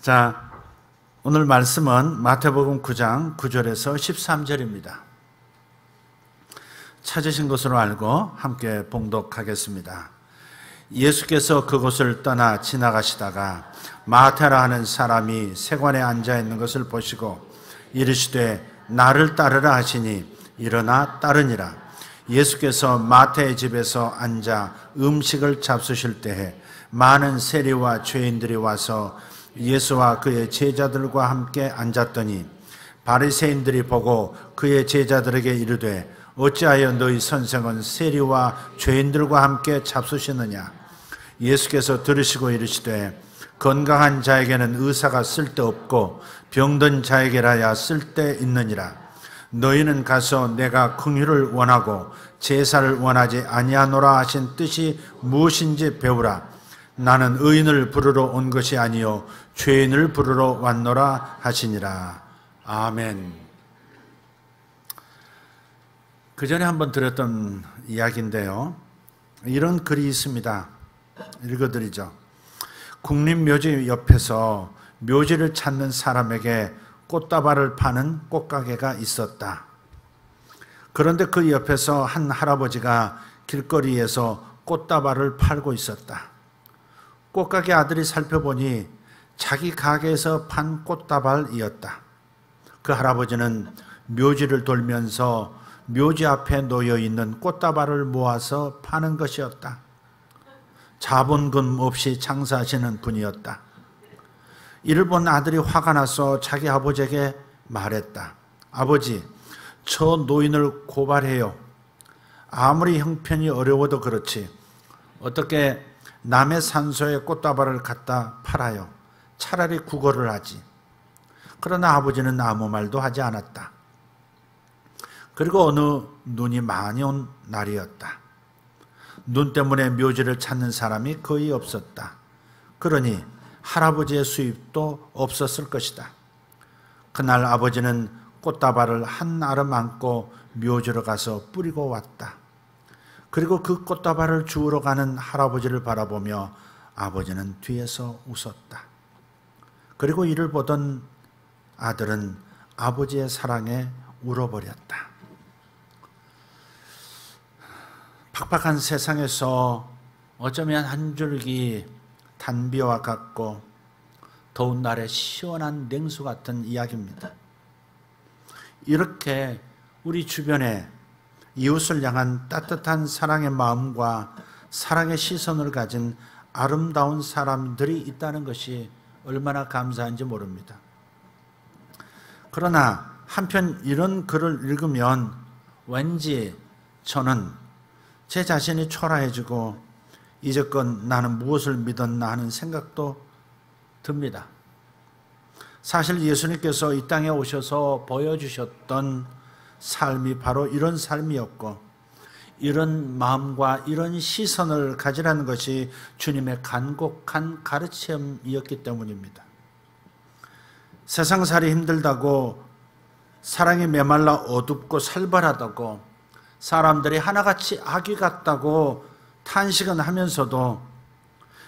자, 오늘 말씀은 마태복음 9장 9절에서 13절입니다. 찾으신 것으로 알고 함께 봉독하겠습니다. 예수께서 그곳을 떠나 지나가시다가 마태라 하는 사람이 세관에 앉아 있는 것을 보시고 이르시되 나를 따르라 하시니 일어나 따르니라. 예수께서 마태의 집에서 앉아 음식을 잡수실 때에 많은 세리와 죄인들이 와서 예수와 그의 제자들과 함께 앉았더니 바리새인들이 보고 그의 제자들에게 이르되 어찌하여 너희 선생은 세리와 죄인들과 함께 잡수시느냐. 예수께서 들으시고 이르시되 건강한 자에게는 의사가 쓸데없고 병든 자에게라야 쓸데있느니라. 너희는 가서 내가 긍휼을 원하고 제사를 원하지 아니하노라 하신 뜻이 무엇인지 배우라. 나는 의인을 부르러 온 것이 아니요 죄인을 부르러 왔노라 하시니라. 아멘. 그 전에 한번 들었던 이야기인데요, 이런 글이 있습니다. 읽어드리죠. 국립묘지 옆에서 묘지를 찾는 사람에게 꽃다발을 파는 꽃가게가 있었다. 그런데 그 옆에서 한 할아버지가 길거리에서 꽃다발을 팔고 있었다. 꽃가게 아들이 살펴보니 자기 가게에서 판 꽃다발이었다. 그 할아버지는 묘지를 돌면서 묘지 앞에 놓여 있는 꽃다발을 모아서 파는 것이었다. 자본금 없이 장사하시는 분이었다. 이를 본 아들이 화가 나서 자기 아버지에게 말했다. 아버지, 저 노인을 고발해요. 아무리 형편이 어려워도 그렇지 어떻게 남의 산소에 꽃다발을 갖다 팔아요. 차라리 구걸을 하지. 그러나 아버지는 아무 말도 하지 않았다. 그리고 어느 눈이 많이 온 날이었다. 눈 때문에 묘지를 찾는 사람이 거의 없었다. 그러니 할아버지의 수입도 없었을 것이다. 그날 아버지는 꽃다발을 한 알음 안고 묘지로 가서 뿌리고 왔다. 그리고 그 꽃다발을 주우러 가는 할아버지를 바라보며 아버지는 뒤에서 웃었다. 그리고 이를 보던 아들은 아버지의 사랑에 울어버렸다. 팍팍한 세상에서 어쩌면 한 줄기 단비와 같고 더운 날에 시원한 냉수 같은 이야기입니다. 이렇게 우리 주변에 이웃을 향한 따뜻한 사랑의 마음과 사랑의 시선을 가진 아름다운 사람들이 있다는 것이 얼마나 감사한지 모릅니다. 그러나 한편 이런 글을 읽으면 왠지 저는 제 자신이 초라해지고 이제껏 나는 무엇을 믿었나 하는 생각도 듭니다. 사실 예수님께서 이 땅에 오셔서 보여주셨던 삶이 바로 이런 삶이었고 이런 마음과 이런 시선을 가지라는 것이 주님의 간곡한 가르침이었기 때문입니다. 세상살이 힘들다고, 사랑이 메말라 어둡고 살벌하다고, 사람들이 하나같이 악이 같다고 탄식은 하면서도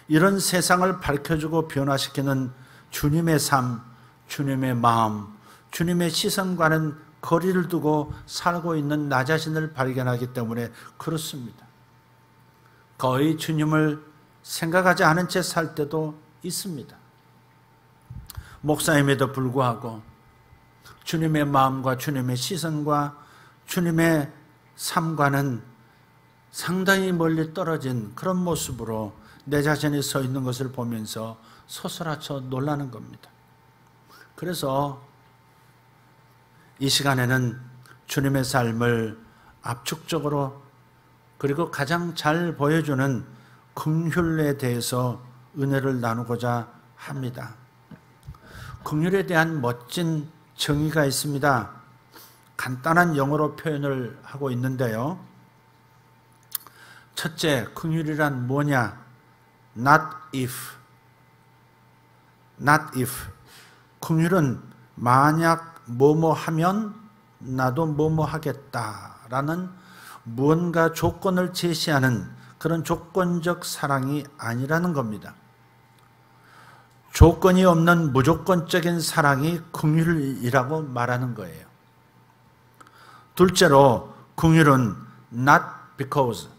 이런 세상을 밝혀주고 변화시키는 주님의 삶, 주님의 마음, 주님의 시선과는 거리를 두고 살고 있는 나 자신을 발견하기 때문에 그렇습니다. 거의 주님을 생각하지 않은 채 살 때도 있습니다. 목사임에도 불구하고 주님의 마음과 주님의 시선과 주님의 삶과는 상당히 멀리 떨어진 그런 모습으로 내 자신이 서 있는 것을 보면서 소스라쳐 놀라는 겁니다. 그래서 이 시간에는 주님의 삶을 압축적으로 그리고 가장 잘 보여주는 긍휼에 대해서 은혜를 나누고자 합니다. 긍휼에 대한 멋진 정의가 있습니다. 간단한 영어로 표현을 하고 있는데요. 첫째, 긍휼이란 뭐냐? Not if. Not if. 긍휼은 만약 뭐뭐 하면 나도 뭐뭐 하겠다라는 무언가 조건을 제시하는 그런 조건적 사랑이 아니라는 겁니다. 조건이 없는 무조건적인 사랑이 긍휼이라고 말하는 거예요. 둘째로 긍휼은 not because,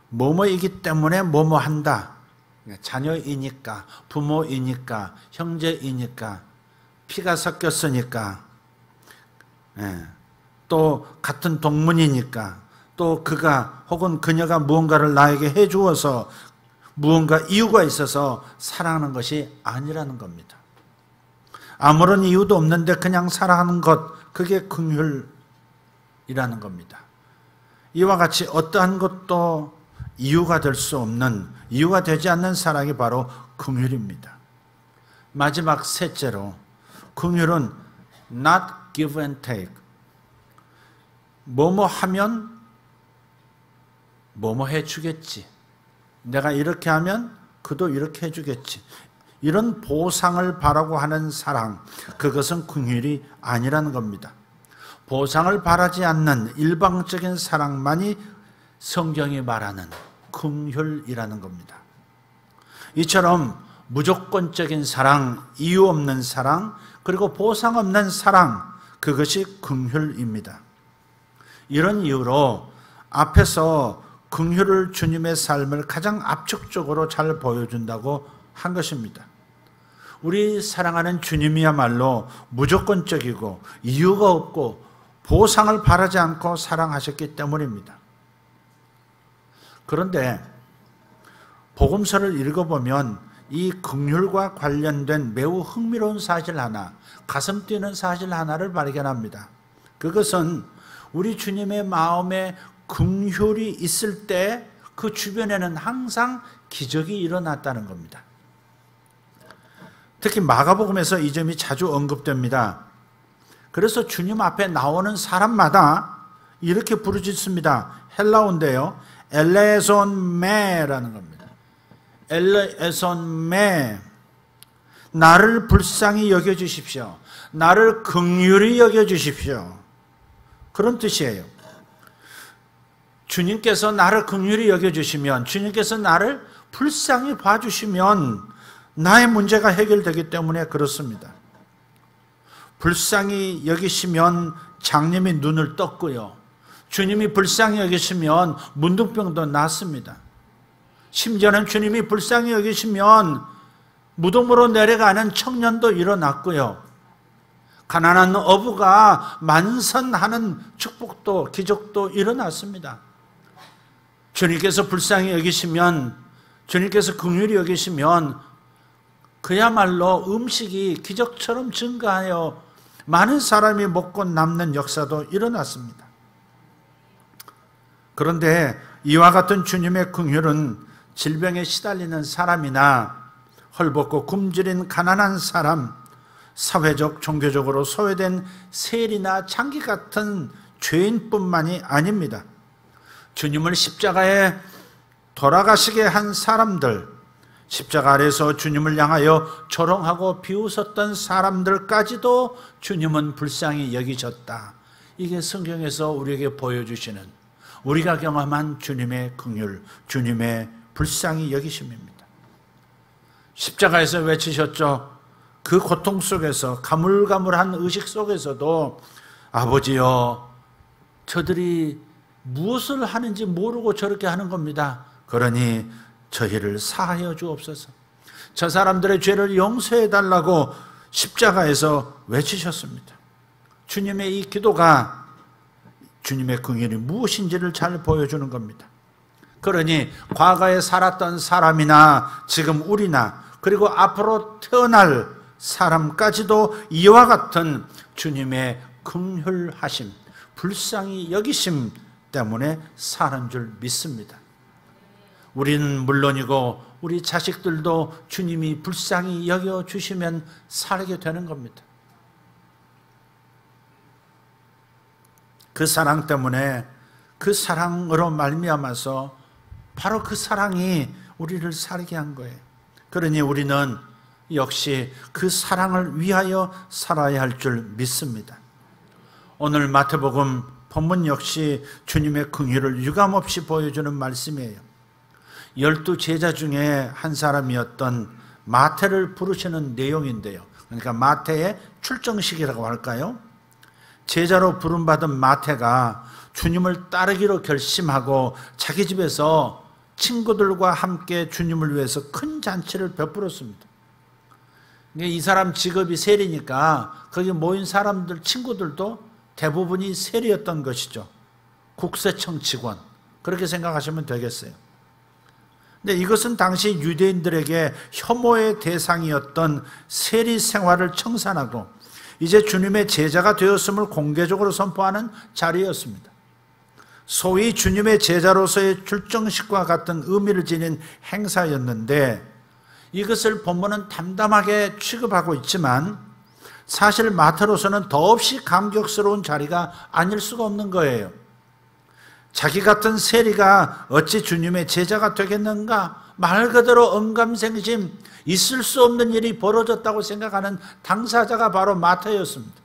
뭐뭐이기 때문에 뭐뭐 한다. 자녀이니까, 부모이니까, 형제이니까, 피가 섞였으니까, 또 같은 동문이니까, 또 그가 혹은 그녀가 무언가를 나에게 해주어서 무언가 이유가 있어서 사랑하는 것이 아니라는 겁니다. 아무런 이유도 없는데 그냥 사랑하는 것, 그게 긍휼이라는 겁니다. 이와 같이 어떠한 것도 이유가 될 수 없는, 이유가 되지 않는 사랑이 바로 긍휼입니다. 마지막 셋째로, 긍휼은 not give and take. 뭐뭐 하면 뭐뭐 해주겠지. 내가 이렇게 하면 그도 이렇게 해주겠지. 이런 보상을 바라고 하는 사랑, 그것은 긍휼이 아니라는 겁니다. 보상을 바라지 않는 일방적인 사랑만이 성경이 말하는 긍휼이라는 겁니다. 이처럼 무조건적인 사랑, 이유 없는 사랑, 그리고 보상 없는 사랑, 그것이 긍휼입니다. 이런 이유로 앞에서 긍휼을 주님의 삶을 가장 압축적으로 잘 보여준다고 한 것입니다. 우리 사랑하는 주님이야말로 무조건적이고 이유가 없고 보상을 바라지 않고 사랑하셨기 때문입니다. 그런데 복음서를 읽어보면 이 긍휼과 관련된 매우 흥미로운 사실 하나, 가슴 뛰는 사실 하나를 발견합니다. 그것은 우리 주님의 마음에 긍휼이 있을 때 그 주변에는 항상 기적이 일어났다는 겁니다. 특히 마가복음에서 이 점이 자주 언급됩니다. 그래서 주님 앞에 나오는 사람마다 이렇게 부르짖습니다. 헬라어인데요, 엘레손 메라는 겁니다. 엘레손 메, 나를 불쌍히 여겨주십시오. 나를 긍휼히 여겨주십시오. 그런 뜻이에요. 주님께서 나를 긍휼히 여겨주시면, 주님께서 나를 불쌍히 봐주시면 나의 문제가 해결되기 때문에 그렇습니다. 불쌍히 여기시면 장님이 눈을 떴고요, 주님이 불쌍히 여기시면 문둥병도 낫습니다. 심지어는 주님이 불쌍히 여기시면 무덤으로 내려가는 청년도 일어났고요, 가난한 어부가 만선하는 축복도, 기적도 일어났습니다. 주님께서 불쌍히 여기시면, 주님께서 긍휼히 여기시면 그야말로 음식이 기적처럼 증가하여 많은 사람이 먹고 남는 역사도 일어났습니다. 그런데 이와 같은 주님의 긍휼은 질병에 시달리는 사람이나 헐벗고 굶주린 가난한 사람, 사회적, 종교적으로 소외된 세리나 창기 같은 죄인뿐만이 아닙니다. 주님을 십자가에 돌아가시게 한 사람들, 십자가 아래서 주님을 향하여 조롱하고 비웃었던 사람들까지도 주님은 불쌍히 여기셨다. 이게 성경에서 우리에게 보여주시는, 우리가 경험한 주님의 긍휼, 주님의 불쌍히 여기심입니다. 십자가에서 외치셨죠. 그 고통 속에서, 가물가물한 의식 속에서도 아버지여, 저들이 무엇을 하는지 모르고 저렇게 하는 겁니다. 그러니 저희를 사하여 주옵소서. 저 사람들의 죄를 용서해 달라고 십자가에서 외치셨습니다. 주님의 이 기도가 주님의 긍휼이 무엇인지를 잘 보여주는 겁니다. 그러니 과거에 살았던 사람이나 지금 우리나 그리고 앞으로 태어날 사람까지도 이와 같은 주님의 긍휼하심, 불쌍히 여기심 때문에 사는 줄 믿습니다. 우리는 물론이고 우리 자식들도 주님이 불쌍히 여겨주시면 살게 되는 겁니다. 그 사랑 때문에, 그 사랑으로 말미암아서 바로 그 사랑이 우리를 살게 한 거예요. 그러니 우리는 역시 그 사랑을 위하여 살아야 할 줄 믿습니다. 오늘 마태복음 본문 역시 주님의 긍휼을 유감없이 보여주는 말씀이에요. 12 제자 중에 한 사람이었던 마태를 부르시는 내용인데요. 그러니까 마태의 출정식이라고 할까요? 제자로 부름받은 마태가 주님을 따르기로 결심하고 자기 집에서 친구들과 함께 주님을 위해서 큰 잔치를 베풀었습니다. 이 사람 직업이 세리니까 거기 모인 사람들, 친구들도 대부분이 세리였던 것이죠. 국세청 직원. 그렇게 생각하시면 되겠어요. 근데 이것은 당시 유대인들에게 혐오의 대상이었던 세리 생활을 청산하고 이제 주님의 제자가 되었음을 공개적으로 선포하는 자리였습니다. 소위 주님의 제자로서의 출정식과 같은 의미를 지닌 행사였는데 이것을 본문은 담담하게 취급하고 있지만 사실 마태로서는 더없이 감격스러운 자리가 아닐 수가 없는 거예요. 자기 같은 세리가 어찌 주님의 제자가 되겠는가? 말 그대로 언감생심, 있을 수 없는 일이 벌어졌다고 생각하는 당사자가 바로 마태였습니다.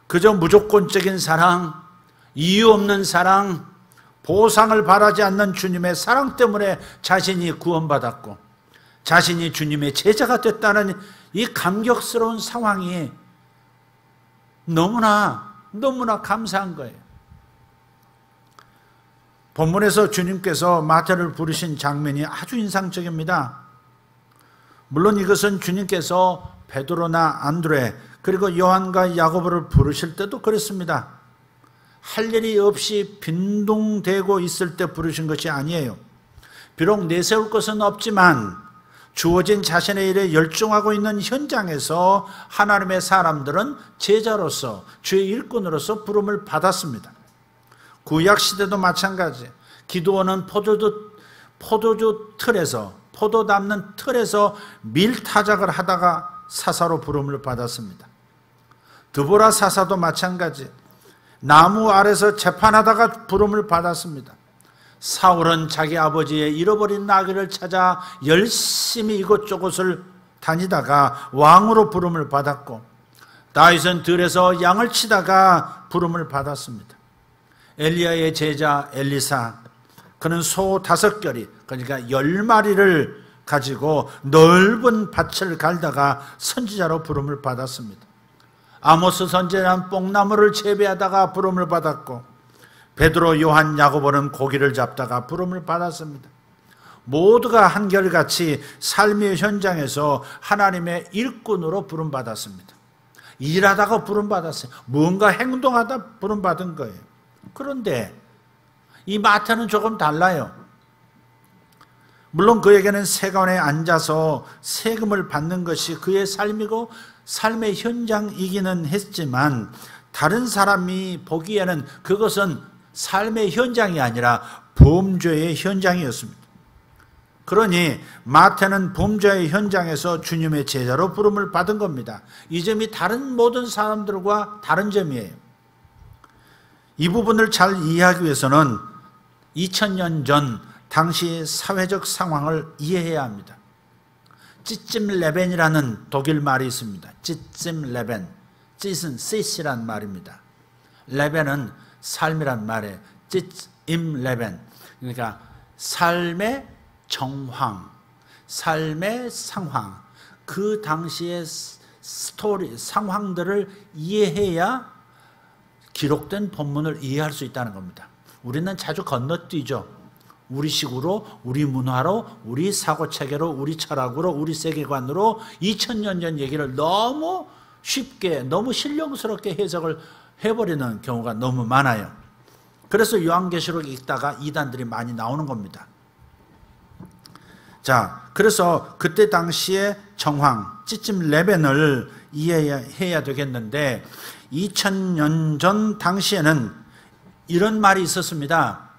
그저 무조건적인 사랑, 이유 없는 사랑, 보상을 바라지 않는 주님의 사랑 때문에 자신이 구원받았고 자신이 주님의 제자가 됐다는 이 감격스러운 상황이 너무나 감사한 거예요. 본문에서 주님께서 마태를 부르신 장면이 아주 인상적입니다. 물론 이것은 주님께서 베드로나 안드레 그리고 요한과 야고보를 부르실 때도 그랬습니다. 할 일이 없이 빈둥대고 있을 때 부르신 것이 아니에요. 비록 내세울 것은 없지만 주어진 자신의 일에 열중하고 있는 현장에서 하나님의 사람들은 제자로서 주의 일꾼으로서 부름을 받았습니다. 구약시대도 마찬가지. 기드온은 포도주 틀에서, 포도 담는 틀에서 밀타작을 하다가 사사로 부름을 받았습니다. 드보라 사사도 마찬가지. 나무 아래서 재판하다가 부름을 받았습니다. 사울은 자기 아버지의 잃어버린 나귀를 찾아 열심히 이곳저곳을 다니다가 왕으로 부름을 받았고 다윗은 들에서 양을 치다가 부름을 받았습니다. 엘리야의 제자 엘리사, 그는 소 5결이, 그러니까 10마리를 가지고 넓은 밭을 갈다가 선지자로 부름을 받았습니다. 아모스 선지자는 뽕나무를 재배하다가 부름을 받았고 베드로, 요한, 야고보는 고기를 잡다가 부름을 받았습니다. 모두가 한결같이 삶의 현장에서 하나님의 일꾼으로 부름받았습니다. 일하다가 부름받았어요. 뭔가 행동하다 부름받은 거예요. 그런데 이 마태는 조금 달라요. 물론 그에게는 세관에 앉아서 세금을 받는 것이 그의 삶이고 삶의 현장이기는 했지만 다른 사람이 보기에는 그것은 삶의 현장이 아니라 범죄의 현장이었습니다. 그러니 마태는 범죄의 현장에서 주님의 제자로 부름을 받은 겁니다. 이 점이 다른 모든 사람들과 다른 점이에요. 이 부분을 잘 이해하기 위해서는 2000년 전 당시 사회적 상황을 이해해야 합니다. 찌찜레벤이라는 독일 말이 있습니다. 찌찜레벤. 찌은 시시란 말입니다. 레벤은 삶이란 말이에요. 찌임레벤. 그러니까 삶의 정황, 삶의 상황, 그 당시의 스토리, 상황들을 이해해야 기록된 본문을 이해할 수 있다는 겁니다. 우리는 자주 건너뛰죠. 우리식으로, 우리 문화로, 우리 사고체계로, 우리 철학으로, 우리 세계관으로 2000년 전 얘기를 너무 쉽게, 너무 신령스럽게 해석을 해버리는 경우가 너무 많아요. 그래서 요한계시록 읽다가 이단들이 많이 나오는 겁니다. 자, 그래서 그때 당시의 정황, 찌찜레벤을 이해해야 되겠는데 2000년 전 당시에는 이런 말이 있었습니다.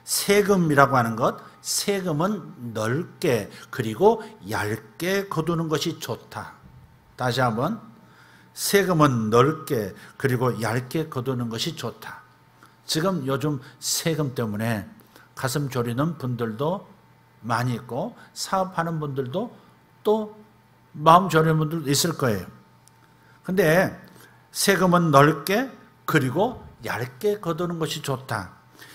세금이라고 하는 것, 세금은 넓게 그리고 얇게 거두는 것이 좋다. 다시 한번, 세금은 넓게 그리고 얇게 거두는 것이 좋다. 지금 요즘 세금 때문에 가슴 졸이는 분들도 많이 있고 사업하는 분들도 또 마음 졸이는 분들도 있을 거예요. 근데 세금은 넓게 그리고 얇게 거두는 것이 좋다.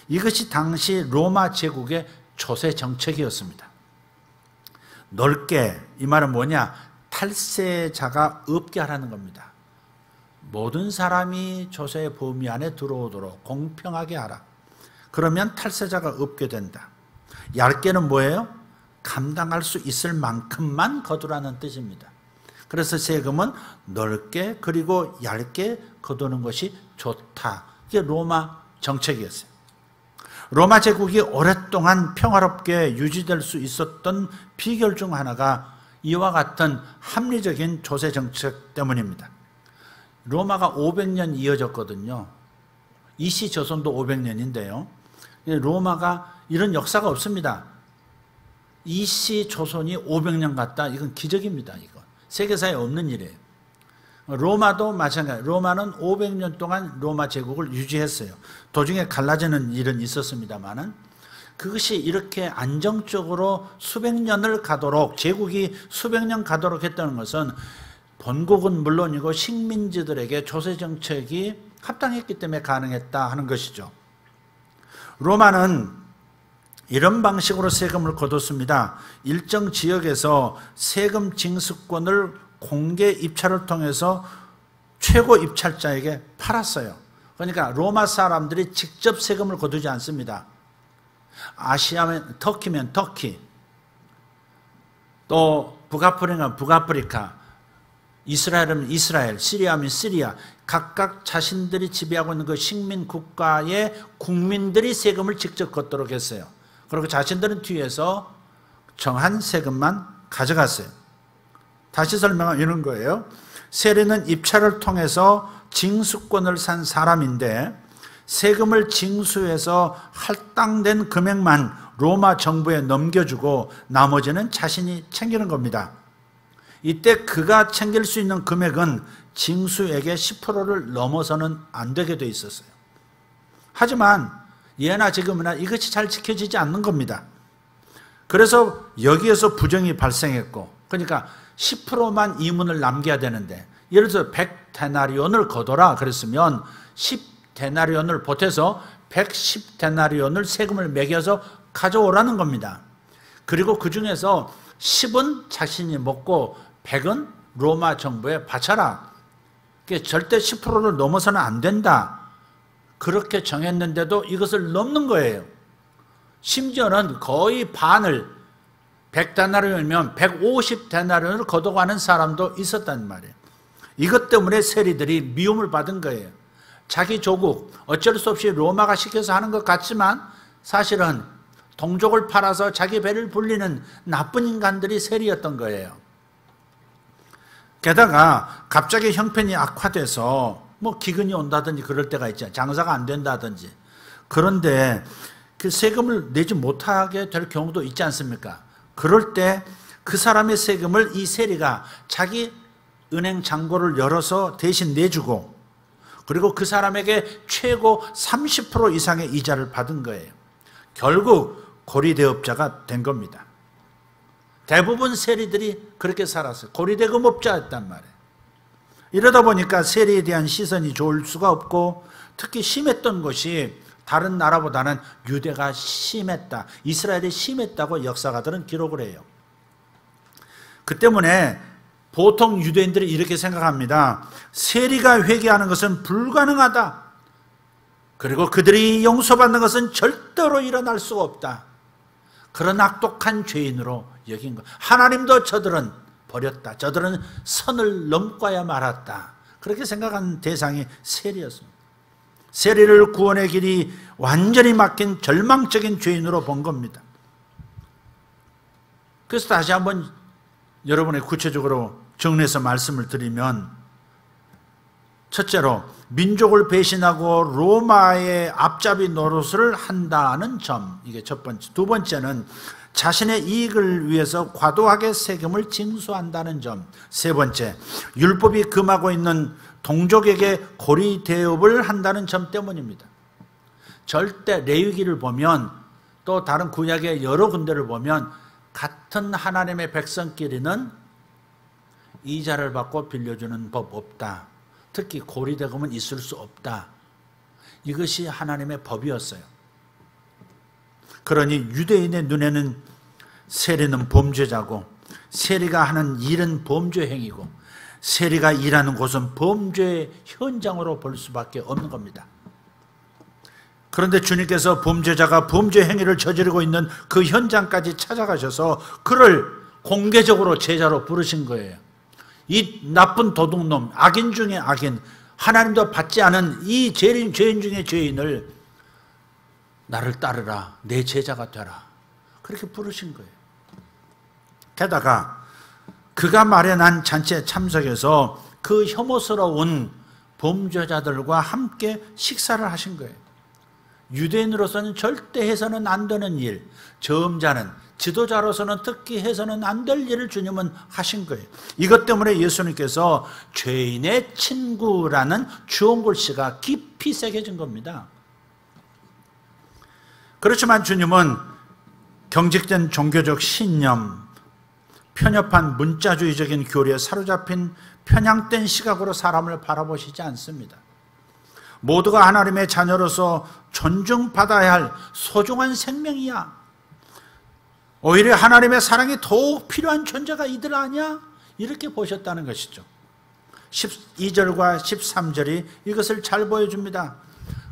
이것이 당시 로마 제국의 조세 정책이었습니다. 넓게, 이 말은 뭐냐? 탈세자가 없게 하라는 겁니다. 모든 사람이 조세의 범위 안에 들어오도록 공평하게 하라. 그러면 탈세자가 없게 된다. 얇게는 뭐예요? 감당할 수 있을 만큼만 거두라는 뜻입니다. 그래서 세금은 넓게 그리고 얇게 거두는 것이 좋다. 이게 로마 정책이었어요. 로마 제국이 오랫동안 평화롭게 유지될 수 있었던 비결 중 하나가 이와 같은 합리적인 조세 정책 때문입니다. 로마가 500년 이어졌거든요. 이시 조선도 500년인데요. 로마가 이런 역사가 없습니다. 이시 조선이 500년 갔다. 이건 기적입니다. 이거 세계사에 없는 일이에요. 로마도 마찬가지. 로마는 500년 동안 로마 제국을 유지했어요. 도중에 갈라지는 일은 있었습니다만은 그것이 이렇게 안정적으로 수백 년을 가도록, 제국이 수백 년 가도록 했다는 것은 본국은 물론이고 식민지들에게 조세 정책이 합당했기 때문에 가능했다 하는 것이죠. 로마는 이런 방식으로 세금을 거뒀습니다. 일정 지역에서 세금 징수권을 공개 입찰을 통해서 최고 입찰자에게 팔았어요. 그러니까 로마 사람들이 직접 세금을 거두지 않습니다. 아시아면 터키면 터키, 또 북아프리카면 북아프리카, 이스라엘은 이스라엘, 시리아면 시리아, 각각 자신들이 지배하고 있는 그 식민 국가의 국민들이 세금을 직접 걷도록 했어요. 그리고 자신들은 뒤에서 정한 세금만 가져갔어요. 다시 설명하면 이런 거예요. 세리는 입찰을 통해서 징수권을 산 사람인데 세금을 징수해서 할당된 금액만 로마 정부에 넘겨주고 나머지는 자신이 챙기는 겁니다. 이때 그가 챙길 수 있는 금액은 징수액의 10%를 넘어서는 안 되게 돼 있었어요. 하지만 예나 지금이나 이것이 잘 지켜지지 않는 겁니다. 그래서 여기에서 부정이 발생했고, 그러니까 10%만 이문을 남겨야 되는데, 예를 들어서 100데나리온을 거둬라 그랬으면 10데나리온을 보태서 110데나리온을 세금을 매겨서 가져오라는 겁니다. 그리고 그 중에서 10은 자신이 먹고 100은 로마 정부에 바쳐라. 절대 10%를 넘어서는 안 된다. 그렇게 정했는데도 이것을 넘는 거예요. 심지어는 거의 반을 100데나리온이면 150데나리온을 걷어가는 사람도 있었단 말이에요. 이것 때문에 세리들이 미움을 받은 거예요. 자기 조국, 어쩔 수 없이 로마가 시켜서 하는 것 같지만 사실은 동족을 팔아서 자기 배를 불리는 나쁜 인간들이 세리였던 거예요. 게다가 갑자기 형편이 악화돼서 뭐 기근이 온다든지 그럴 때가 있잖아요. 장사가 안 된다든지. 그런데 그 세금을 내지 못하게 될 경우도 있지 않습니까? 그럴 때 그 사람의 세금을 이 세리가 자기 은행 잔고를 열어서 대신 내주고, 그리고 그 사람에게 최고 30% 이상의 이자를 받은 거예요. 결국 고리대업자가 된 겁니다. 대부분 세리들이 그렇게 살았어요. 고리대금업자였단 말이에요. 이러다 보니까 세리에 대한 시선이 좋을 수가 없고, 특히 심했던 것이 다른 나라보다는 유대가 심했다, 이스라엘이 심했다고 역사가들은 기록을 해요. 그 때문에 보통 유대인들이 이렇게 생각합니다. 세리가 회개하는 것은 불가능하다. 그리고 그들이 용서받는 것은 절대로 일어날 수가 없다. 그런 악독한 죄인으로 여긴 것. 하나님도 저들은 버렸다. 저들은 선을 넘고야 말았다. 그렇게 생각한 대상이 세리였습니다. 세리를 구원의 길이 완전히 막힌 절망적인 죄인으로 본 겁니다. 그래서 다시 한번 여러분의 구체적으로 정리해서 말씀을 드리면, 첫째로 민족을 배신하고 로마의 앞잡이 노릇을 한다는 점, 이게 첫 번째. 두 번째는 자신의 이익을 위해서 과도하게 세금을 징수한다는 점. 세 번째, 율법이 금하고 있는 동족에게 고리대업을 한다는 점 때문입니다. 절대 레위기를 보면, 또 다른 구약의 여러 군데를 보면 같은 하나님의 백성끼리는 이자를 받고 빌려주는 법 없다. 특히 고리대금은 있을 수 없다. 이것이 하나님의 법이었어요. 그러니 유대인의 눈에는 세리는 범죄자고 세리가 하는 일은 범죄 행위고 세리가 일하는 곳은 범죄의 현장으로 볼 수밖에 없는 겁니다. 그런데 주님께서 범죄자가 범죄 행위를 저지르고 있는 그 현장까지 찾아가셔서 그를 공개적으로 제자로 부르신 거예요. 이 나쁜 도둑놈, 악인 중에 악인, 하나님도 받지 않은 이 죄인 중에 죄인을 나를 따르라, 내 제자가 되라, 그렇게 부르신 거예요. 게다가 그가 마련한 잔치에 참석해서 그 혐오스러운 범죄자들과 함께 식사를 하신 거예요. 유대인으로서는 절대 해서는 안 되는 일, 점잖은 지도자로서는 특히 해서는 안 될 일을 주님은 하신 거예요. 이것 때문에 예수님께서 죄인의 친구라는 주홍글씨가 깊이 새겨진 겁니다. 그렇지만 주님은 경직된 종교적 신념, 편협한 문자주의적인 교리에 사로잡힌 편향된 시각으로 사람을 바라보시지 않습니다. 모두가 하나님의 자녀로서 존중받아야 할 소중한 생명이야. 오히려 하나님의 사랑이 더욱 필요한 존재가 이들 아니야? 이렇게 보셨다는 것이죠. 12절과 13절이 이것을 잘 보여줍니다.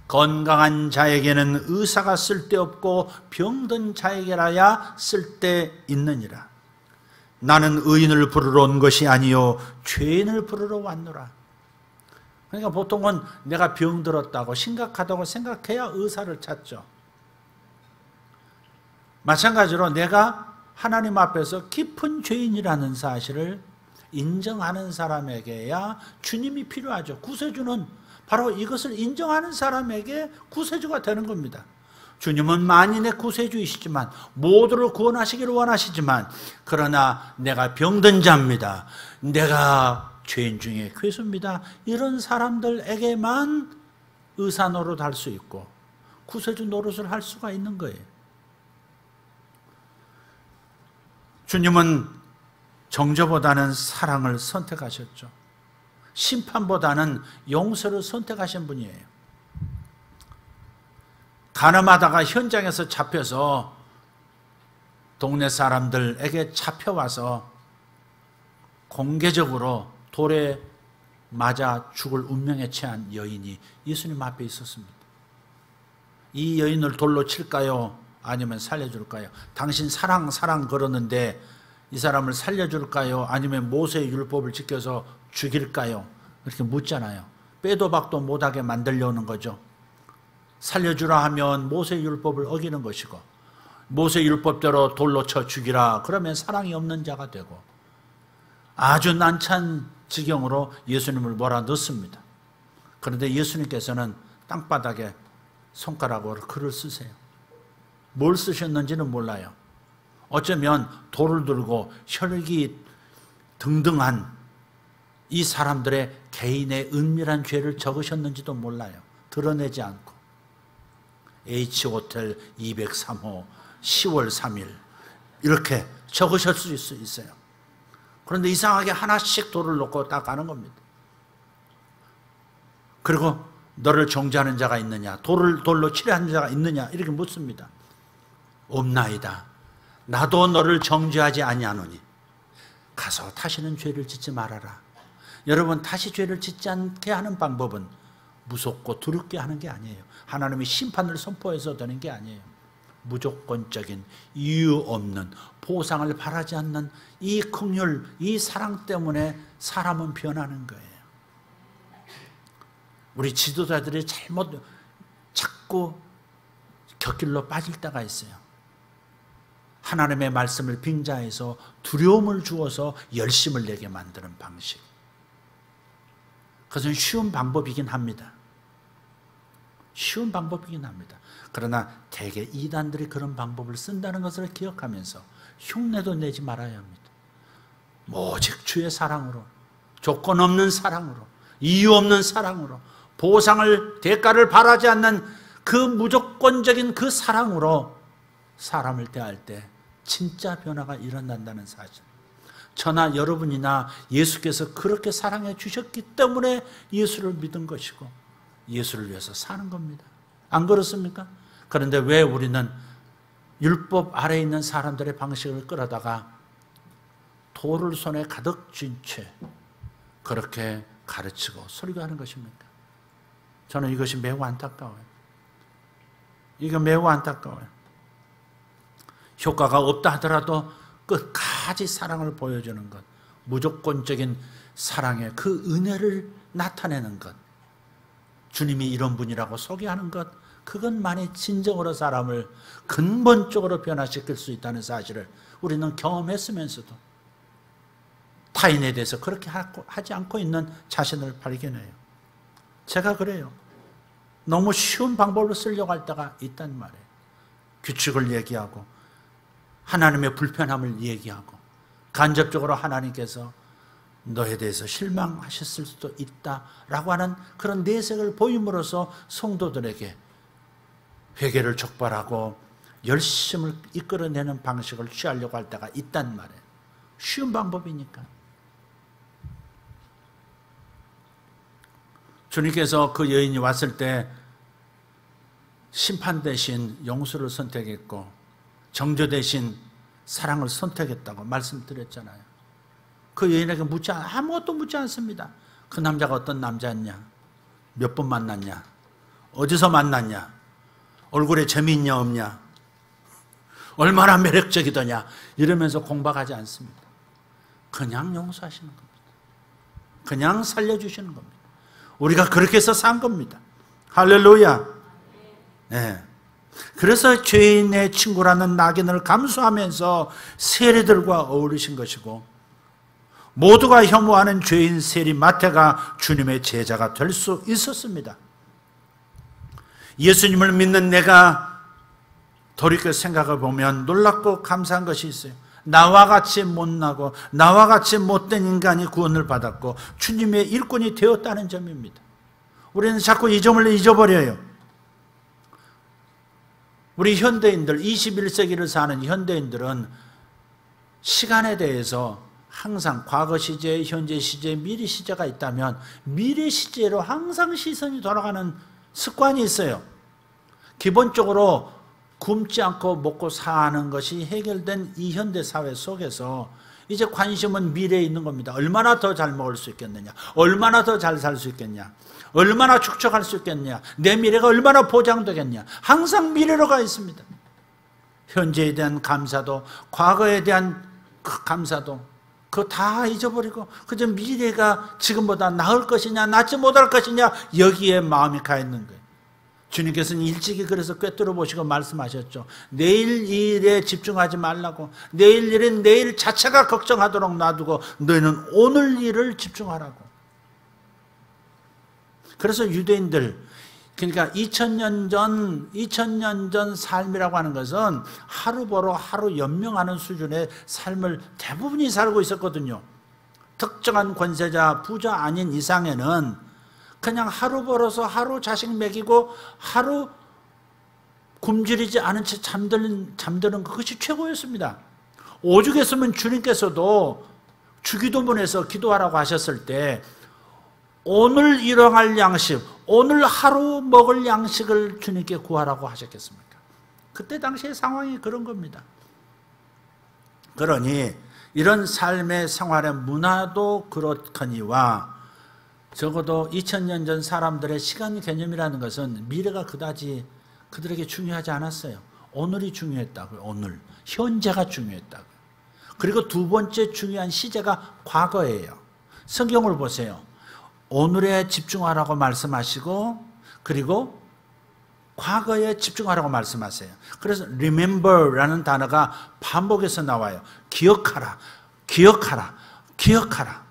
건강한 자에게는 의사가 쓸데없고 병든 자에게라야 쓸데있느니라. 나는 의인을 부르러 온 것이 아니요 죄인을 부르러 왔노라. 그러니까 보통은 내가 병들었다고 심각하다고 생각해야 의사를 찾죠. 마찬가지로 내가 하나님 앞에서 깊은 죄인이라는 사실을 인정하는 사람에게야 주님이 필요하죠. 구세주는 바로 이것을 인정하는 사람에게 구세주가 되는 겁니다. 주님은 만인의 구세주이시지만 모두를 구원하시기를 원하시지만 그러나 내가 병든 자입니다. 내가 죄인 중에 괴수입니다. 이런 사람들에게만 의사 노릇 할 수 있고 구세주 노릇을 할 수가 있는 거예요. 주님은 정죄보다는 사랑을 선택하셨죠. 심판보다는 용서를 선택하신 분이에요. 가늠하다가 현장에서 잡혀서 동네 사람들에게 잡혀와서 공개적으로 돌에 맞아 죽을 운명에 처한 여인이 예수님 앞에 있었습니다. 이 여인을 돌로 칠까요? 아니면 살려줄까요? 당신 사랑 그러는데 이 사람을 살려줄까요? 아니면 모세의 율법을 지켜서 죽일까요? 이렇게 묻잖아요. 빼도 박도 못하게 만들려는 거죠. 살려주라 하면 모세의 율법을 어기는 것이고 모세의 율법대로 돌로 쳐 죽이라 그러면 사랑이 없는 자가 되고 아주 난처한 지경으로 예수님을 몰아넣습니다. 그런데 예수님께서는 땅바닥에 손가락으로 글을 쓰세요. 뭘 쓰셨는지는 몰라요. 어쩌면 돌을 들고 혈기 등등한 이 사람들의 개인의 은밀한 죄를 적으셨는지도 몰라요. 드러내지 않고 H호텔 203호 10월 3일 이렇게 적으셨을 수 있어요. 그런데 이상하게 하나씩 돌을 놓고 딱 가는 겁니다. 그리고 너를 정죄하는 자가 있느냐, 돌로 치려하는 자가 있느냐 이렇게 묻습니다. 없나이다. 나도 너를 정죄하지 아니하노니 가서 다시는 죄를 짓지 말아라. 여러분, 다시 죄를 짓지 않게 하는 방법은 무섭고 두렵게 하는 게 아니에요. 하나님이 심판을 선포해서 되는 게 아니에요. 무조건적인 이유 없는 보상을 바라지 않는 이 긍휼, 이 사랑 때문에 사람은 변하는 거예요. 우리 지도자들이 자꾸 곁길로 빠질 때가 있어요. 하나님의 말씀을 빙자해서 두려움을 주어서 열심을 내게 만드는 방식. 그것은 쉬운 방법이긴 합니다. 쉬운 방법이긴 합니다. 그러나 대개 이단들이 그런 방법을 쓴다는 것을 기억하면서 흉내도 내지 말아야 합니다. 오직 주의 사랑으로, 조건 없는 사랑으로, 이유 없는 사랑으로, 보상을, 대가를 바라지 않는 그 무조건적인 그 사랑으로 사람을 대할 때 진짜 변화가 일어난다는 사실. 저나 여러분이나 예수께서 그렇게 사랑해 주셨기 때문에 예수를 믿은 것이고 예수를 위해서 사는 겁니다. 안 그렇습니까? 그런데 왜 우리는 율법 아래에 있는 사람들의 방식을 끌어다가 돌을 손에 가득 쥔 채 그렇게 가르치고 설교하는 것입니까? 저는 이것이 매우 안타까워요. 이거 매우 안타까워요. 효과가 없다 하더라도 끝까지 사랑을 보여주는 것, 무조건적인 사랑의 그 은혜를 나타내는 것, 주님이 이런 분이라고 소개하는 것, 그것만이 진정으로 사람을 근본적으로 변화시킬 수 있다는 사실을 우리는 경험했으면서도 타인에 대해서 그렇게 하지 않고 있는 자신을 발견해요. 제가 그래요. 너무 쉬운 방법을 쓰려고 할 때가 있단 말이에요. 규칙을 얘기하고 하나님의 불편함을 얘기하고 간접적으로 하나님께서 너에 대해서 실망하셨을 수도 있다라고 하는 그런 내색을 보임으로써 성도들에게 회개를 촉발하고 열심을 이끌어내는 방식을 취하려고 할 때가 있단 말이에요. 쉬운 방법이니까. 주님께서 그 여인이 왔을 때 심판 대신 용서를 선택했고 정죄 대신 사랑을 선택했다고 말씀드렸잖아요. 그 여인에게 아무것도 묻지 않습니다. 그 남자가 어떤 남자였냐? 몇 번 만났냐? 어디서 만났냐? 얼굴에 점이 있냐 없냐? 얼마나 매력적이더냐? 이러면서 공박하지 않습니다. 그냥 용서하시는 겁니다. 그냥 살려주시는 겁니다. 우리가 그렇게 해서 산 겁니다. 할렐루야. 네. 그래서 죄인의 친구라는 낙인을 감수하면서 세리들과 어울리신 것이고 모두가 혐오하는 죄인 세리 마태가 주님의 제자가 될 수 있었습니다. 예수님을 믿는 내가 돌이켜 생각해 보면 놀랍고 감사한 것이 있어요. 나와 같이 못나고 나와 같이 못된 인간이 구원을 받았고 주님의 일꾼이 되었다는 점입니다. 우리는 자꾸 이 점을 잊어버려요. 우리 현대인들, 21세기를 사는 현대인들은 시간에 대해서 항상 과거 시제, 현재 시제, 미래 시제가 있다면 미래 시제로 항상 시선이 돌아가는 습관이 있어요. 기본적으로 굶지 않고 먹고 사는 것이 해결된 이 현대 사회 속에서 이제 관심은 미래에 있는 겁니다. 얼마나 더 잘 먹을 수 있겠느냐, 얼마나 더 잘 살 수 있겠냐, 얼마나 축적할 수 있겠냐, 내 미래가 얼마나 보장되겠냐, 항상 미래로 가 있습니다. 현재에 대한 감사도 과거에 대한 그 감사도 그거 다 잊어버리고 그저 미래가 지금보다 나을 것이냐 낫지 못할 것이냐 여기에 마음이 가 있는 거예요. 주님께서는 일찍이 그래서 꿰뚫어 보시고 말씀하셨죠. 내일 일에 집중하지 말라고. 내일 일은 내일 자체가 걱정하도록 놔두고 너희는 오늘 일을 집중하라고. 그래서 유대인들, 그러니까 2000년 전 삶이라고 하는 것은 하루 벌어 하루 연명하는 수준의 삶을 대부분이 살고 있었거든요. 특정한 권세자, 부자 아닌 이상에는 그냥 하루 벌어서 하루 자식 먹이고 하루 굶주리지 않은 채 잠드는 그것이 최고였습니다. 오죽했으면 주님께서도 주기도문에서 기도하라고 하셨을 때 오늘 일용할 양식, 오늘 하루 먹을 양식을 주님께 구하라고 하셨겠습니까? 그때 당시의 상황이 그런 겁니다. 그러니 이런 삶의 생활의 문화도 그렇거니와 적어도 2000년 전 사람들의 시간 개념이라는 것은 미래가 그다지 그들에게 중요하지 않았어요. 오늘이 중요했다고요. 오늘. 현재가 중요했다고요. 그리고 두 번째 중요한 시제가 과거예요. 성경을 보세요. 오늘에 집중하라고 말씀하시고 그리고 과거에 집중하라고 말씀하세요. 그래서 remember라는 단어가 반복해서 나와요. 기억하라, 기억하라, 기억하라.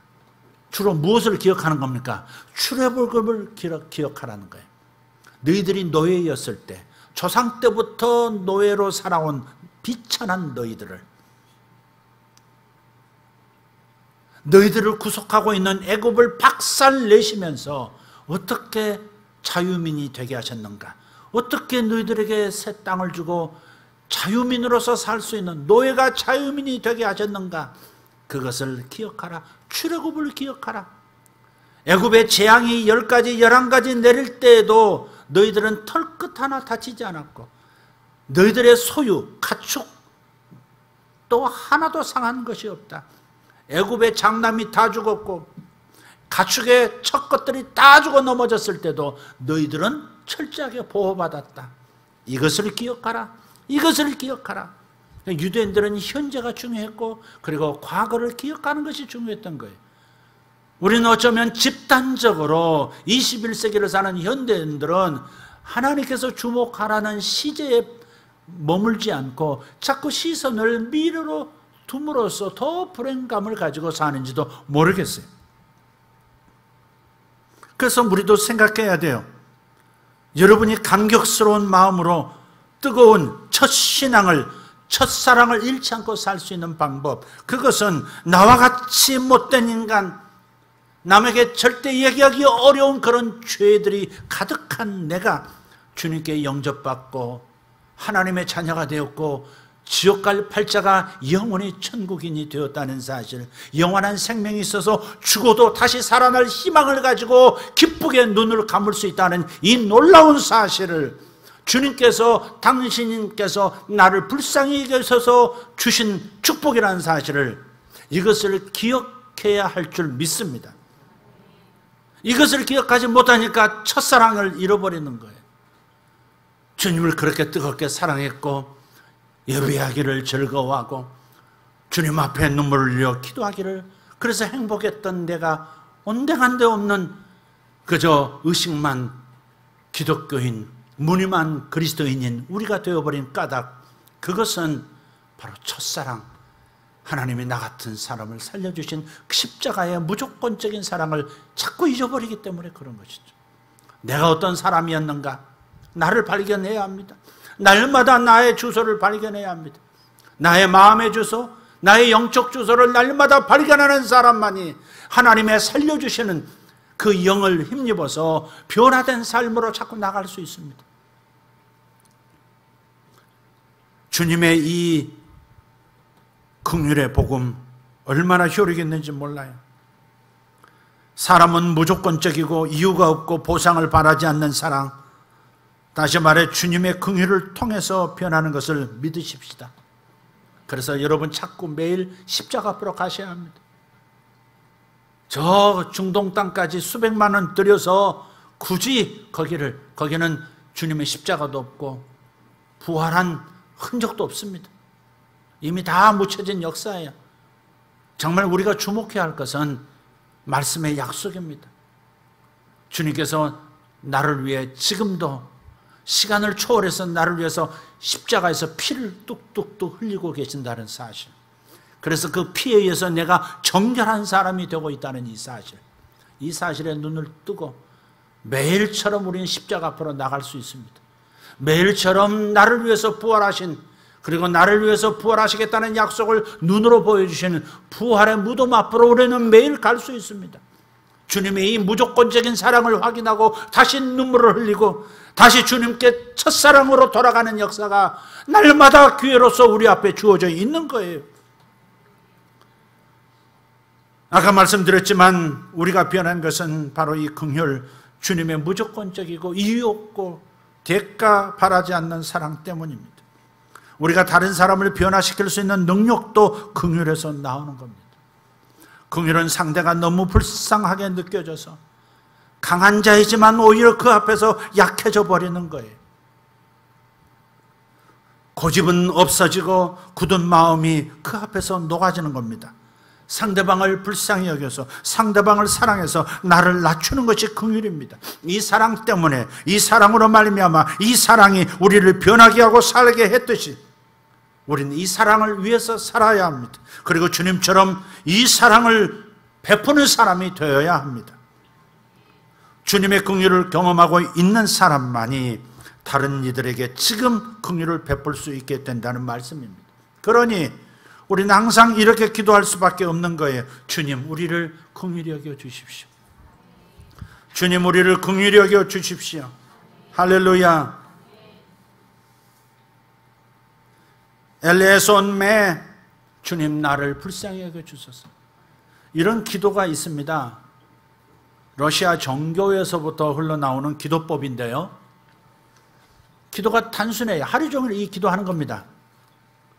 주로 무엇을 기억하는 겁니까? 출애굽을 기억하라는 거예요. 너희들이 노예였을 때, 조상 때부터 노예로 살아온 비천한 너희들을 구속하고 있는 애굽을 박살내시면서 어떻게 자유민이 되게 하셨는가? 어떻게 너희들에게 새 땅을 주고 자유민으로서 살 수 있는 노예가 자유민이 되게 하셨는가? 그것을 기억하라. 출애굽을 기억하라. 애굽의 재앙이 10가지, 11가지 내릴 때에도 너희들은 털끝 하나 다치지 않았고 너희들의 소유, 가축 또 하나도 상한 것이 없다. 애굽의 장남이 다 죽었고 가축의 첫 것들이 다 죽어 넘어졌을 때도 너희들은 철저하게 보호받았다. 이것을 기억하라. 이것을 기억하라. 유대인들은 현재가 중요했고 그리고 과거를 기억하는 것이 중요했던 거예요. 우리는 어쩌면 집단적으로 21세기를 사는 현대인들은 하나님께서 주목하라는 시제에 머물지 않고 자꾸 시선을 미래로 둠으로써 더 불행감을 가지고 사는지도 모르겠어요. 그래서 우리도 생각해야 돼요. 여러분이 감격스러운 마음으로 뜨거운 첫 신앙을, 첫사랑을 잃지 않고 살 수 있는 방법, 그것은 나와 같이 못된 인간, 남에게 절대 얘기하기 어려운 그런 죄들이 가득한 내가 주님께 영접받고 하나님의 자녀가 되었고 지옥 갈 팔자가 영원히 천국인이 되었다는 사실, 영원한 생명이 있어서 죽어도 다시 살아날 희망을 가지고 기쁘게 눈을 감을 수 있다는 이 놀라운 사실을, 주님께서, 당신께서 나를 불쌍히 여기셔서 주신 축복이라는 사실을, 이것을 기억해야 할 줄 믿습니다. 이것을 기억하지 못하니까 첫사랑을 잃어버리는 거예요. 주님을 그렇게 뜨겁게 사랑했고 예배하기를 즐거워하고 주님 앞에 눈물을 흘려 기도하기를, 그래서 행복했던 내가 온데간데 없는 그저 의식만 기독교인, 무늬만 그리스도인인 우리가 되어버린 까닭, 그것은 바로 첫사랑, 하나님이 나 같은 사람을 살려주신 십자가의 무조건적인 사랑을 자꾸 잊어버리기 때문에 그런 것이죠. 내가 어떤 사람이었는가, 나를 발견해야 합니다. 날마다 나의 주소를 발견해야 합니다. 나의 마음의 주소, 나의 영적 주소를 날마다 발견하는 사람만이 하나님의 살려주시는 그 영을 힘입어서 변화된 삶으로 자꾸 나갈 수 있습니다. 주님의 이 긍휼의 복음 얼마나 효력이 있는지 몰라요. 사람은 무조건적이고 이유가 없고 보상을 바라지 않는 사랑, 다시 말해 주님의 긍휼을 통해서 변하는 것을 믿으십시다. 그래서 여러분 자꾸 매일 십자가 앞으로 가셔야 합니다. 저 중동 땅까지 수백만 원 들여서 굳이 거기는 주님의 십자가도 없고 부활한 흔적도 없습니다. 이미 다 묻혀진 역사예요. 정말 우리가 주목해야 할 것은 말씀의 약속입니다. 주님께서 나를 위해 지금도 시간을 초월해서 나를 위해서 십자가에서 피를 뚝뚝뚝 흘리고 계신다는 사실, 그래서 그 피에 의해서 내가 정결한 사람이 되고 있다는 이 사실, 이 사실에 눈을 뜨고 매일처럼 우리는 십자가 앞으로 나갈 수 있습니다. 매일처럼 나를 위해서 부활하신, 그리고 나를 위해서 부활하시겠다는 약속을 눈으로 보여주시는 부활의 무덤 앞으로 우리는 매일 갈 수 있습니다. 주님의 이 무조건적인 사랑을 확인하고 다시 눈물을 흘리고 다시 주님께 첫사랑으로 돌아가는 역사가 날마다 기회로서 우리 앞에 주어져 있는 거예요. 아까 말씀드렸지만 우리가 변한 것은 바로 이 긍휼, 주님의 무조건적이고 이유 없고 대가 바라지 않는 사랑 때문입니다. 우리가 다른 사람을 변화시킬 수 있는 능력도 긍휼에서 나오는 겁니다. 긍휼은 상대가 너무 불쌍하게 느껴져서 강한 자이지만 오히려 그 앞에서 약해져 버리는 거예요. 고집은 없어지고 굳은 마음이 그 앞에서 녹아지는 겁니다. 상대방을 불쌍히 여겨서 상대방을 사랑해서 나를 낮추는 것이 긍휼입니다. 이 사랑 때문에, 이 사랑으로 말미암아 이 사랑이 우리를 변하게 하고 살게 했듯이 우리는 이 사랑을 위해서 살아야 합니다. 그리고 주님처럼 이 사랑을 베푸는 사람이 되어야 합니다. 주님의 긍휼을 경험하고 있는 사람만이 다른 이들에게 지금 긍휼을 베풀 수 있게 된다는 말씀입니다. 그러니 우리는 항상 이렇게 기도할 수밖에 없는 거예요. 주님, 우리를 긍휼히 여겨 주십시오. 주님, 우리를 긍휼히 여겨 주십시오. 할렐루야. 엘레손 매, 주님 나를 불쌍히 여겨 주소서. 이런 기도가 있습니다. 러시아 정교에서부터 흘러나오는 기도법인데요, 기도가 단순해요. 하루 종일 이 기도하는 겁니다.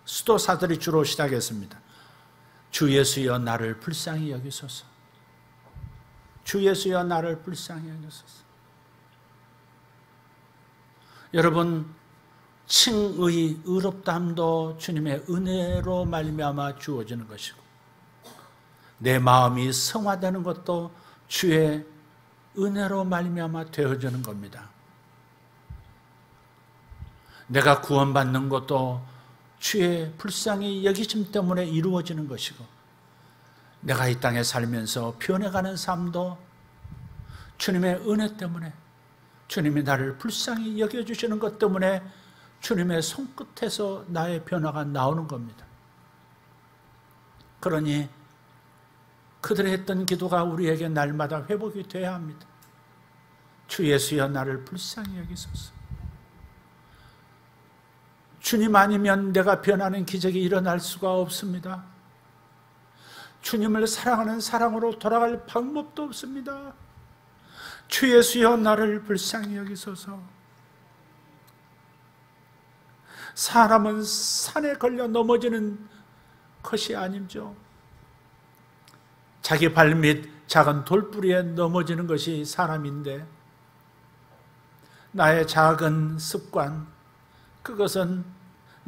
수도사들이 주로 시작했습니다. 주 예수여 나를 불쌍히 여기소서. 주 예수여 나를 불쌍히 여기소서. 여러분, 칭의, 의롭다함도 주님의 은혜로 말미암아 주어지는 것이고, 내 마음이 성화되는 것도 주의 은혜로 말미암아 되어지는 겁니다. 내가 구원받는 것도 주의 불쌍히 여기심 때문에 이루어지는 것이고, 내가 이 땅에 살면서 변해가는 삶도 주님의 은혜 때문에, 주님이 나를 불쌍히 여겨주시는 것 때문에 주님의 손끝에서 나의 변화가 나오는 겁니다. 그러니 그들이 했던 기도가 우리에게 날마다 회복이 돼야 합니다. 주 예수여 나를 불쌍히 여기소서. 주님 아니면 내가 변하는 기적이 일어날 수가 없습니다. 주님을 사랑하는 사랑으로 돌아갈 방법도 없습니다. 주 예수여 나를 불쌍히 여기소서. 사람은 산에 걸려 넘어지는 것이 아니죠. 자기 발밑 작은 돌뿌리에 넘어지는 것이 사람인데, 나의 작은 습관, 그것은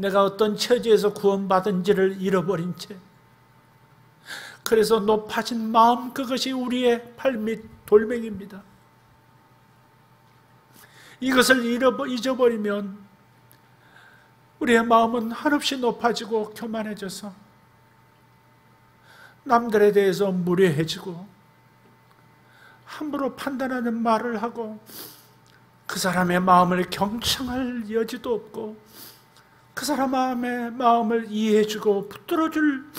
내가 어떤 처지에서 구원받은지를 잃어버린 채, 그래서 높아진 마음, 그것이 우리의 발밑 돌멩이입니다. 이것을 잊어버리면 우리의 마음은 한없이 높아지고 교만해져서 남들에 대해서 무례해지고 함부로 판단하는 말을 하고, 그 사람의 마음을 경청할 여지도 없고, 그 사람의 마음을 이해해주고 붙들어줄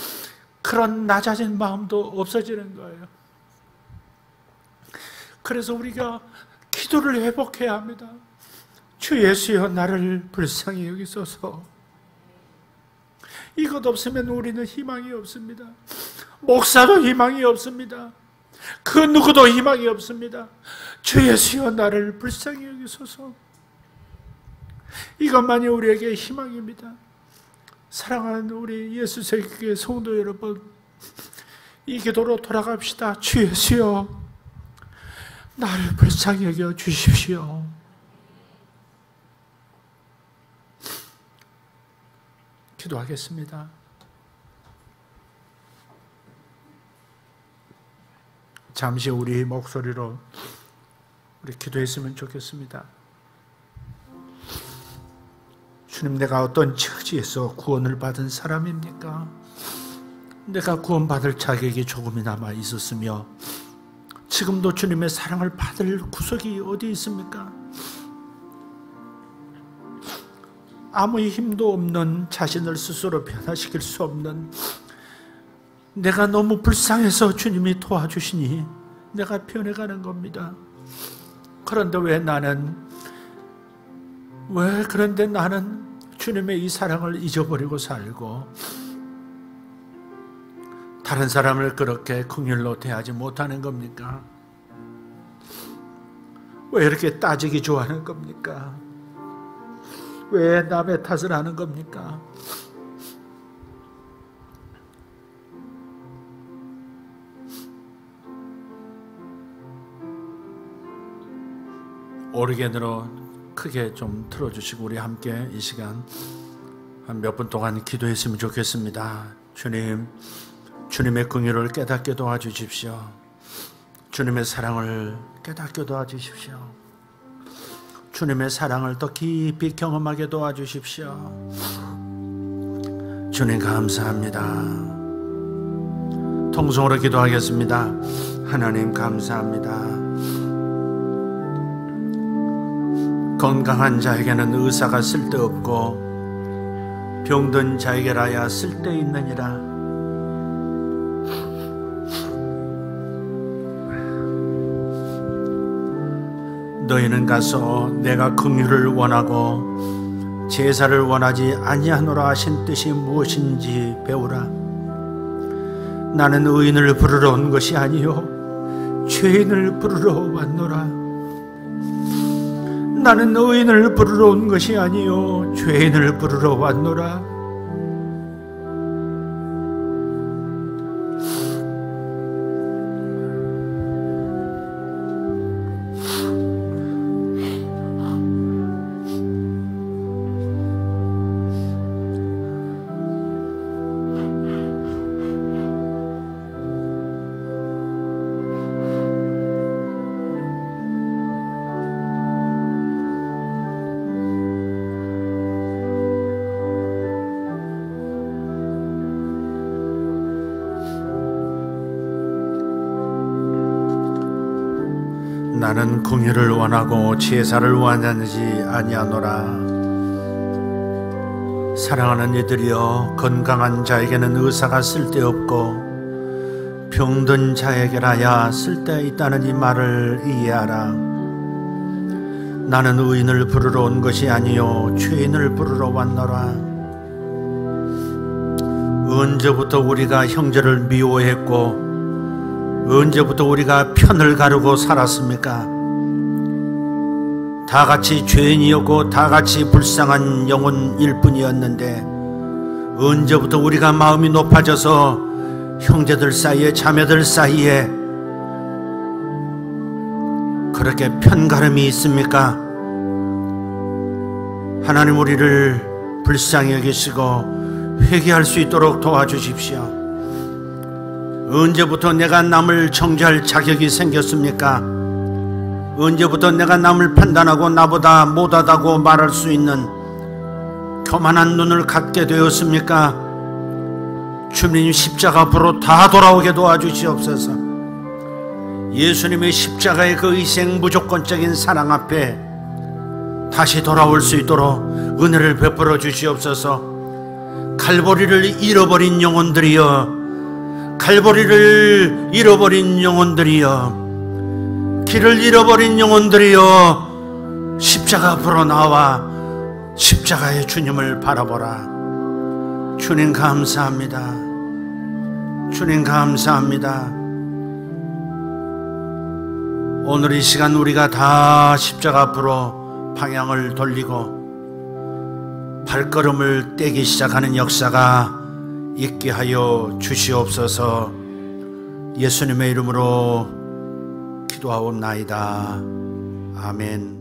그런 낮아진 마음도 없어지는 거예요. 그래서 우리가 기도를 회복해야 합니다. 주 예수여 나를 불쌍히 여기소서. 이것 없으면 우리는 희망이 없습니다. 목사도 희망이 없습니다. 그 누구도 희망이 없습니다. 주 예수여 나를 불쌍히 여기소서. 이것만이 우리에게 희망입니다. 사랑하는 우리 예수세교회 성도 여러분, 이 기도로 돌아갑시다. 주 예수여 나를 불쌍히 여겨 주십시오. 기도하겠습니다. 잠시 우리 목소리로 우리 기도했으면 좋겠습니다. 주님, 내가 어떤 처지에서 구원을 받은 사람입니까? 내가 구원받을 자격이 조금이나마 있었으며 지금도 주님의 사랑을 받을 구석이 어디 있습니까? 아무 힘도 없는 자신을 스스로 변화시킬 수 없는, 내가 너무 불쌍해서 주님이 도와주시니 내가 변해가는 겁니다. 그런데 그런데 나는 주님의 이 사랑을 잊어버리고 살고 다른 사람을 그렇게 긍휼로 대하지 못하는 겁니까? 왜 이렇게 따지기 좋아하는 겁니까? 왜 남의 탓을 하는 겁니까? 오르겐으로 크게 좀 틀어주시고 우리 함께 이 시간 한 몇 분 동안 기도했으면 좋겠습니다. 주님, 주님의 긍휼을 깨닫게 도와주십시오. 주님의 사랑을 깨닫게 도와주십시오. 주님의 사랑을 더 깊이 경험하게 도와주십시오. 주님 감사합니다. 통성으로 기도하겠습니다. 하나님 감사합니다. 건강한 자에게는 의사가 쓸데없고 병든 자에게라야 쓸데있느니라. 너희는 가서 내가 긍휼을 원하고 제사를 원하지 아니하노라 하신 뜻이 무엇인지 배우라. 나는 의인을 부르러 온 것이 아니요 죄인을 부르러 왔노라. 나는 의인을 부르러 온 것이 아니요 죄인을 부르러 왔노라. 나는 공의를 원하고 제사를 원하지 아니하노라. 사랑하는 이들이여, 건강한 자에게는 의사가 쓸데없고 병든 자에게라야 쓸데있다는 이 말을 이해하라. 나는 의인을 부르러 온 것이 아니요 죄인을 부르러 왔노라. 언제부터 우리가 형제를 미워했고 언제부터 우리가 편을 가르고 살았습니까? 다같이 죄인이었고 다같이 불쌍한 영혼일 뿐이었는데 언제부터 우리가 마음이 높아져서 형제들 사이에 자매들 사이에 그렇게 편가름이 있습니까? 하나님, 우리를 불쌍히 여기시고 회개할 수 있도록 도와주십시오. 언제부터 내가 남을 정죄할 자격이 생겼습니까? 언제부터 내가 남을 판단하고 나보다 못하다고 말할 수 있는 교만한 눈을 갖게 되었습니까? 주님, 십자가 앞으로 다 돌아오게 도와주시옵소서. 예수님의 십자가의 그 희생 무조건적인 사랑 앞에 다시 돌아올 수 있도록 은혜를 베풀어 주시옵소서. 칼보리를 잃어버린 영혼들이여, 칼보리를 잃어버린 영혼들이여, 길을 잃어버린 영혼들이여, 십자가 앞으로 나와 십자가의 주님을 바라보라. 주님 감사합니다. 주님 감사합니다. 오늘 이 시간 우리가 다 십자가 앞으로 방향을 돌리고 발걸음을 떼기 시작하는 역사가 있게 하여 주시옵소서. 예수님의 이름으로 기도하옵나이다. 아멘.